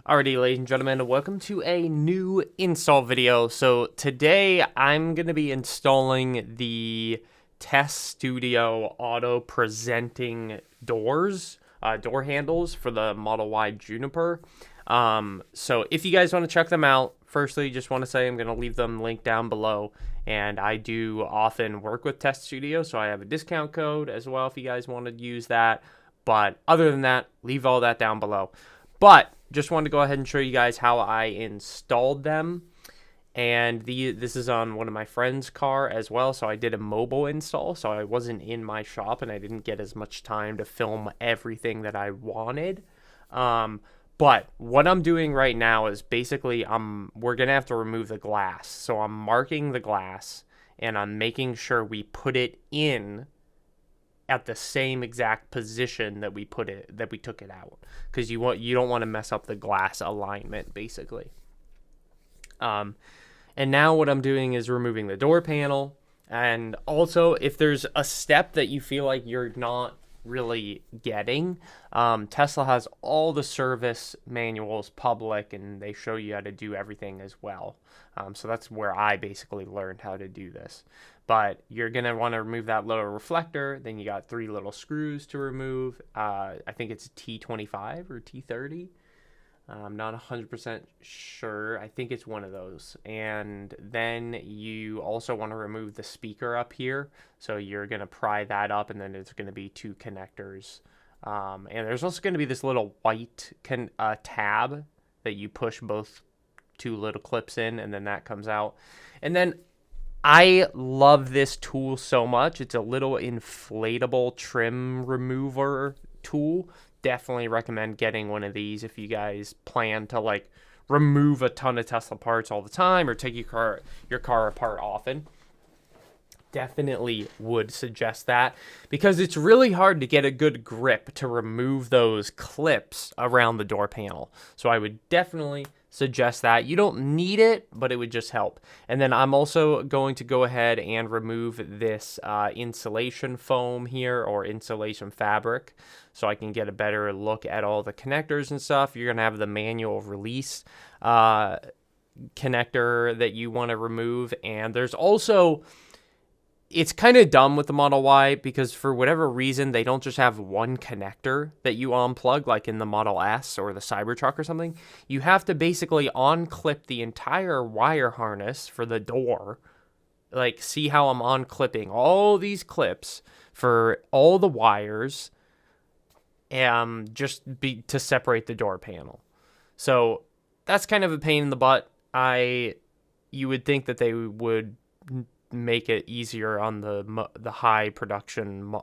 Alrighty, ladies and gentlemen, welcome to a new install video. So today I'm going to be installing the Tesstudio auto presenting doors, door handles for the Model Y Juniper. So if you guys want to check them out, firstly, just want to say I'm going to leave them linked down below. And I do often work with Tesstudio, so I have a discount code as well if you guys want to use that. But other than that, leave all that down below. But just wanted to go ahead and show you guys how I installed them. And this is on one of my friend's car as well. So I did a mobile install. So I wasn't in my shop and I didn't get as much time to film everything that I wanted. But what I'm doing right now is basically we're going to have to remove the glass. So I'm marking the glass and I'm making sure we put it in at the same exact position that we took it out, because you don't want to mess up the glass alignment basically. And now what I'm doing is removing the door panel, and also if there's a step that you feel like you're not really getting, Tesla has all the service manuals public and they show you how to do everything as well. So that's where I basically learned how to do this. But you're going to want to remove that little reflector. Then you got 3 little screws to remove. I think it's T25 or T30. I'm not 100% sure. I think it's one of those. And then you also want to remove the speaker up here. So you're going to pry that up, and then there's going to be 2 connectors. And there's also going to be this little white tab that you push both 2 little clips in, and then that comes out. And then I love this tool so much. It's a little inflatable trim remover tool. Definitely recommend getting one of these if you guys plan to like remove a ton of Tesla parts all the time or take your car apart often. Definitely would suggest that, because it's really hard to get a good grip to remove those clips around the door panel. So I would definitely suggest that. You don't need it, but it would just help. And then I'm also going to go ahead and remove this insulation foam here, or insulation fabric, so I can get a better look at all the connectors and stuff. You're going to have the manual release connector that you want to remove. And there's also, it's kind of dumb with the Model Y, because for whatever reason, they don't just have one connector that you unplug like in the Model S or the Cybertruck or something. You have to basically unclip the entire wire harness for the door. Like, see how I'm unclipping all these clips for all the wires, to separate the door panel. So that's kind of a pain in the butt. You would think that they would make it easier on the high production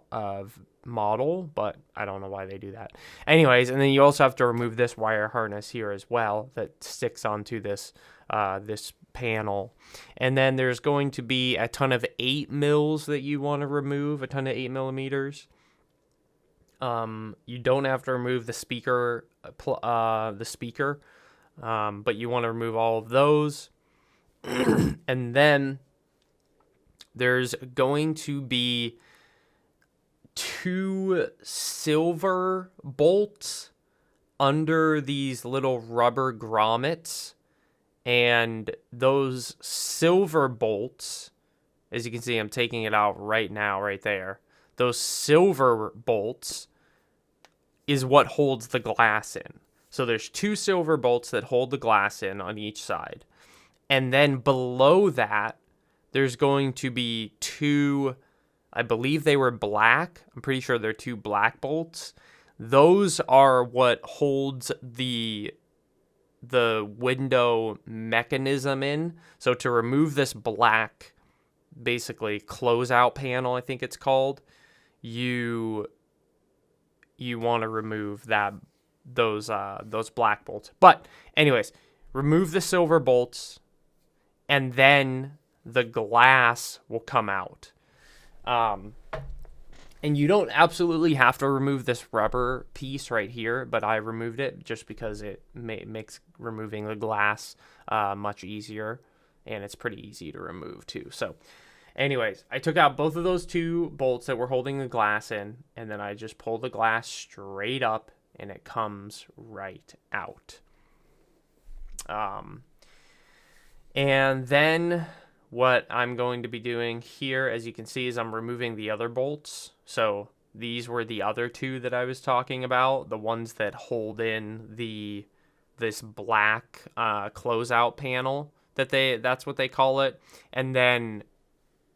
model, but I don't know why they do that. Anyways, and then you also have to remove this wire harness here as well that sticks onto this this panel. And then there's going to be a ton of 8 mils that you want to remove, a ton of 8 millimeters. You don't have to remove the speaker, but you want to remove all of those. And then there's going to be 2 silver bolts under these little rubber grommets. And those silver bolts, as you can see, I'm taking it out right now, right there. Those silver bolts is what holds the glass in. So there's 2 silver bolts that hold the glass in on each side. And then below that, there's going to be 2, I believe they were black. I'm pretty sure they're 2 black bolts. Those are what holds the window mechanism in. So to remove this black, basically closeout panel, I think it's called, you want to remove those black bolts. But anyways, remove the silver bolts, and then the glass will come out. And you don't absolutely have to remove this rubber piece right here, but I removed it just because it makes removing the glass much easier, and it's pretty easy to remove too. So anyways, I took out both of those 2 bolts that were holding the glass in, and then I just pulled the glass straight up, and it comes right out. And then what I'm going to be doing here, as you can see, is I'm removing the other bolts. So these were the other two that I was talking about, the ones that hold in this black closeout panel that's what they call it. And then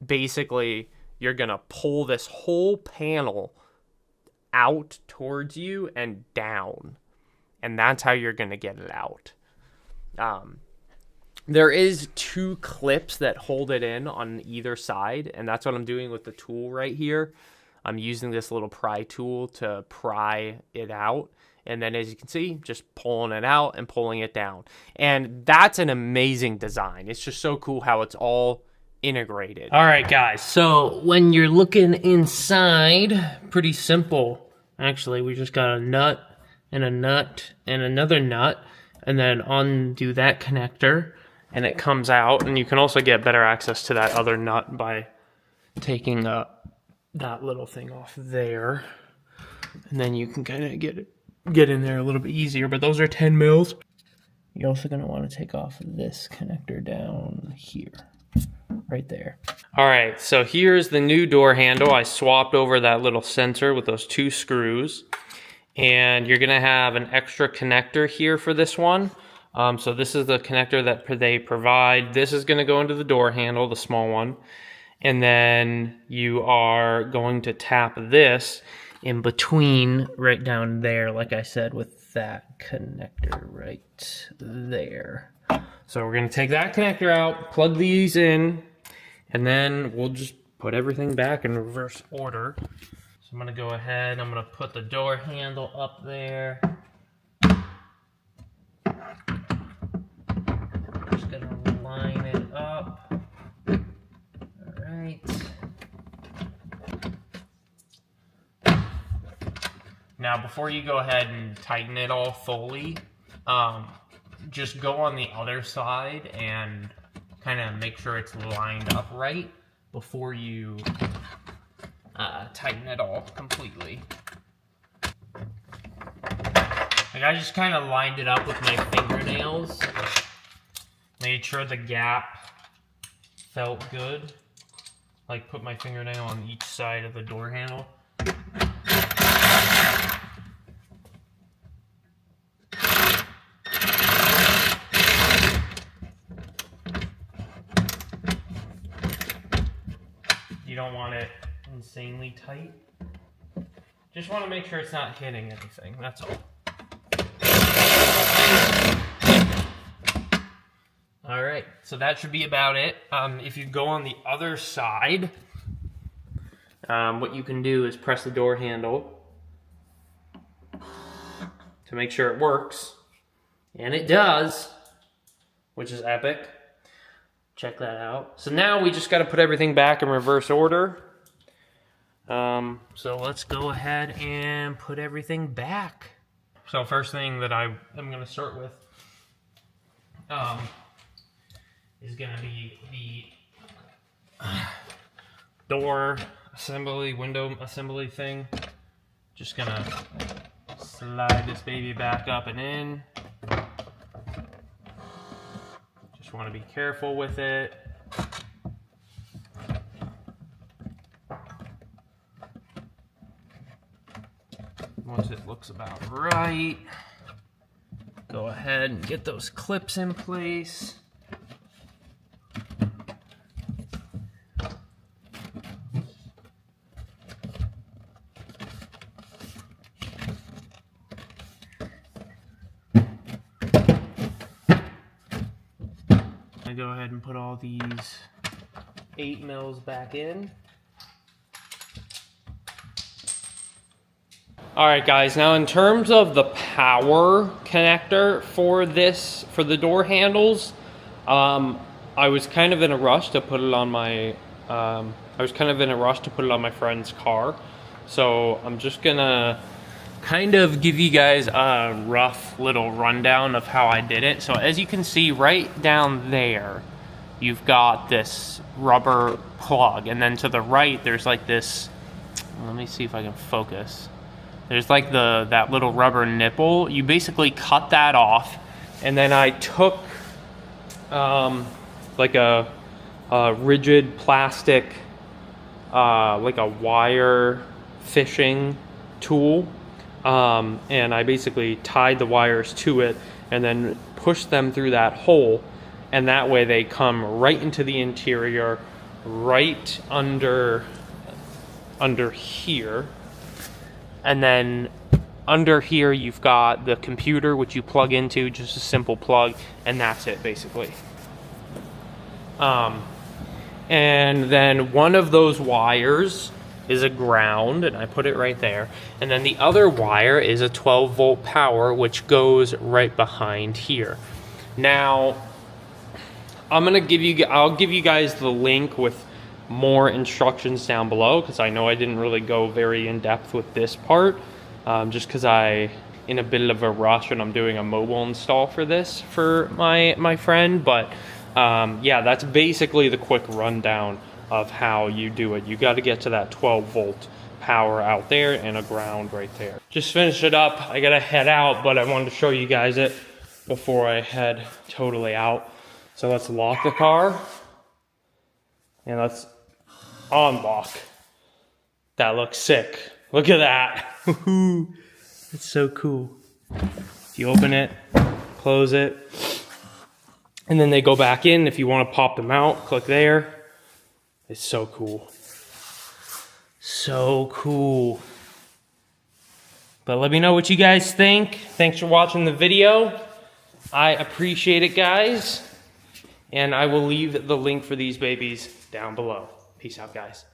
basically you're gonna pull this whole panel out towards you and down, and that's how you're gonna get it out. There is two clips that hold it in on either side, and that's what I'm doing with the tool right here. I'm using this little pry tool to pry it out, and then as you can see, just pulling it out and pulling it down. And that's an amazing design. It's just so cool how it's all integrated. All right, guys, so when you're looking inside, pretty simple. Actually, we just got a nut and another nut, and then undo that connector, and it comes out. And you can also get better access to that other nut by taking that little thing off there, and then you can kind of get in there a little bit easier. But those are 10 mils. You're also going to want to take off this connector down here, right there. All right, so here's the new door handle. I swapped over that little sensor with those two screws, and you're going to have an extra connector here for this one. So this is the connector that they provide. This is going to go into the door handle, the small one. And then you are going to tap this in between right down there, like I said, with that connector right there. So we're going to take that connector out, plug these in, and then we'll just put everything back in reverse order. So I'm going to go ahead, I'm going to put the door handle up there. Just going to line it up. All right. Now, before you go ahead and tighten it all fully, just go on the other side and kind of make sure it's lined up right before you tighten it all completely. Like, I just kind of lined it up with my fingernails, made sure the gap felt good. Like, put my fingernail on each side of the door handle. You don't want it insanely tight. Just want to make sure it's not hitting anything, that's all. All right, so that should be about it. If you go on the other side, what you can do is press the door handle to make sure it works. And it does, which is epic. Check that out. So now we just got to put everything back in reverse order. So let's go ahead and put everything back. So first thing that I am going to start with is going to be the door assembly, window assembly thing. Just going to slide this baby back up and in. Just want to be careful with it. Once it looks about right, go ahead and get those clips in place. I go ahead and put all these 8 mils back in. Alright guys, now in terms of the power connector for the door handles, I was kind of in a rush to put it on my friend's car. So I'm just gonna kind of give you guys a rough little rundown of how I did it. So as you can see right down there, you've got this rubber plug, and then to the right there's like this, let me see if I can focus. There's like that little rubber nipple. You basically cut that off, And then I took like a rigid plastic, like a wire fishing tool, and I basically tied the wires to it and then pushed them through that hole, and that way they come right into the interior, right under here. And then under here you've got the computer, which you plug into, just a simple plug, and that's it basically. And then one of those wires is a ground, and I put it right there. And then the other wire is a 12-volt power, which goes right behind here. Now, I'll give you guys the link with more instructions down below, because I know I didn't really go very in depth with this part, just because in a bit of a rush, and I'm doing a mobile install for this for my friend. But yeah, that's basically the quick rundown of how you do it. You got to get to that 12-volt power out there and a ground right there. Just finished it up. I gotta head out, but I wanted to show you guys it before I head totally out. So let's lock the car and let's unlock. That looks sick. Look at that. It's so cool. If you open it, close it, and then they go back in. If you want to pop them out, click there. It's so cool. So cool. But let me know what you guys think. Thanks for watching the video. I appreciate it, guys. And I will leave the link for these babies down below. Peace out, guys.